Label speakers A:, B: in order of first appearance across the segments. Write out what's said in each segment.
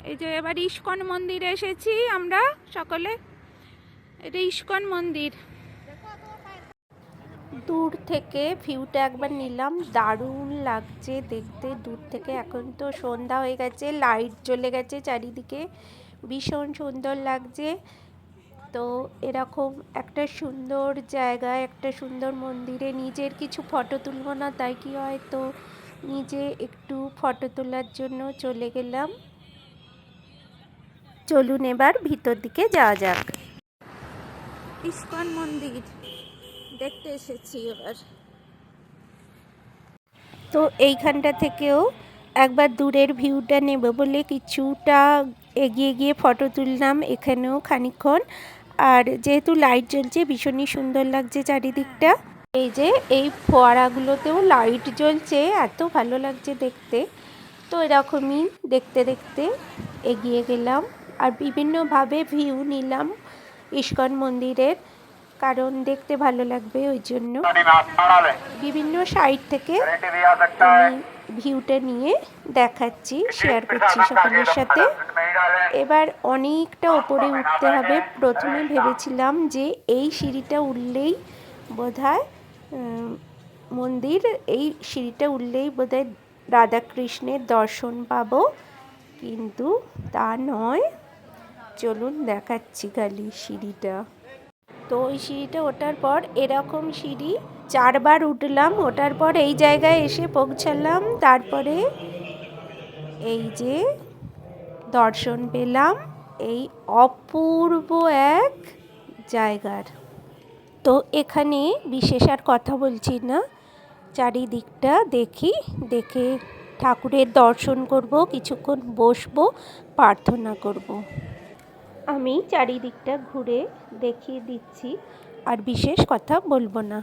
A: এই যে এবার ইস্কন মন্দিরে এসেছি আমরা সকলে। এটা ইস্কন মন্দির। দূর থেকে ভিউটা একবার নিলাম, দারুণ লাগছে দেখতে দূর থেকে। এখন তো সন্ধ্যা হয়ে গেছে, লাইট জ্বলে গেছে চারিদিকে, ভীষণ সুন্দর লাগছে। তো এরকম একটা সুন্দর জায়গায়, একটা সুন্দর মন্দিরে নিজের কিছু ফটো তুলব না তাই কি হয়, তো নিজে একটু ফটো তোলার জন্য চলে গেলাম। চলুন এবার ভিতর দিকে যাওয়া যাক। ইস্কন মন্দির দেখতে এসেছি এবার। তো এইখানটা থেকেও একবার দূরের ভিউটা নেব বলে কিছুটা এগিয়ে গিয়ে ফটো তুললাম এখানেও খানিকক্ষণ। আর যেহেতু লাইট জ্বলছে ভীষণই সুন্দর লাগছে চারিদিকটা। এই যে এই ফোয়ারাগুলোতেও লাইট জ্বলছে, এত ভালো লাগছে দেখতে। তো এরকমই দেখতে দেখতে এগিয়ে গেলাম আর বিভিন্নভাবে ভিউ নিলাম ইস্কন মন্দিরের, কারণ দেখতে ভালো লাগবে ওই জন্য। বিভিন্ন সাইড থেকে আমি ভিউটা নিয়ে দেখাচ্ছি, শেয়ার করছি সকলের সাথে। এবার অনেকটা ওপরে উঠতে হবে। প্রথমে ভেবেছিলাম যে এই সিঁড়িটা উঠলেই বোধহয় মন্দির, এই সিঁড়িটা উঠলেই বোধহয় রাধাকৃষ্ণের দর্শন পাবো, কিন্তু তা নয়। চলুন দেখাচ্ছি খালি সিঁড়িটা। তো ওই সিঁড়িটা ওঠার পর এরকম সিঁড়ি 4 বার উঠলাম, ওঠার পর এই জায়গায় এসে পৌঁছালাম। তারপরে এই যে দর্শন পেলাম এই অপূর্ব এক জায়গার। তো এখানে বিশেষ আর কথা বলছি না, চারিদিকটা দেখি, দেখে ঠাকুরের দর্শন করব, কিছুক্ষণ বসবো, প্রার্থনা করব। আমি চারিদিকটা ঘুরে দেখিয়ে দিচ্ছি, আর বিশেষ কথা বলবো না।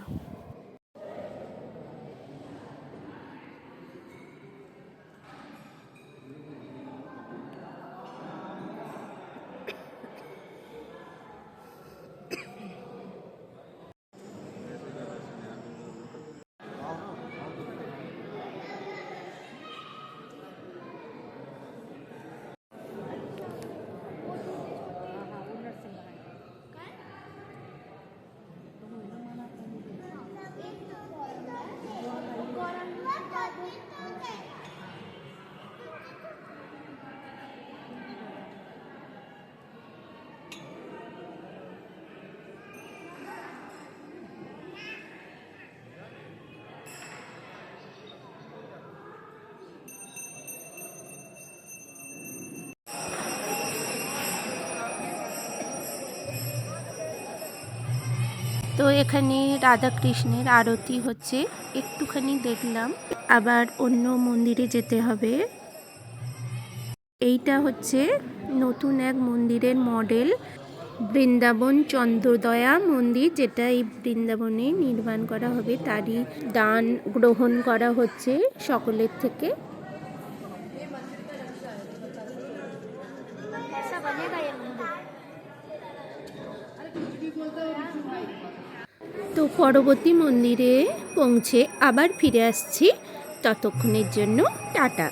A: তো এখানে রাধাকৃষ্ণের আরতি হচ্ছে, একটুখানি দেখলাম। আবার অন্য মন্দিরে যেতে হবে। এইটা হচ্ছে নতুন এক মন্দিরের মডেল, বৃন্দাবন চন্দ্রদয়া মন্দির, যেটা এই বৃন্দাবনে নির্মাণ করা হবে, তারই দান গ্রহণ করা হচ্ছে সকলের থেকে। তো পরবর্তী মন্দিরে পৌঁছে আবার ফিরে আসছি, ততক্ষণের জন্য টাটা।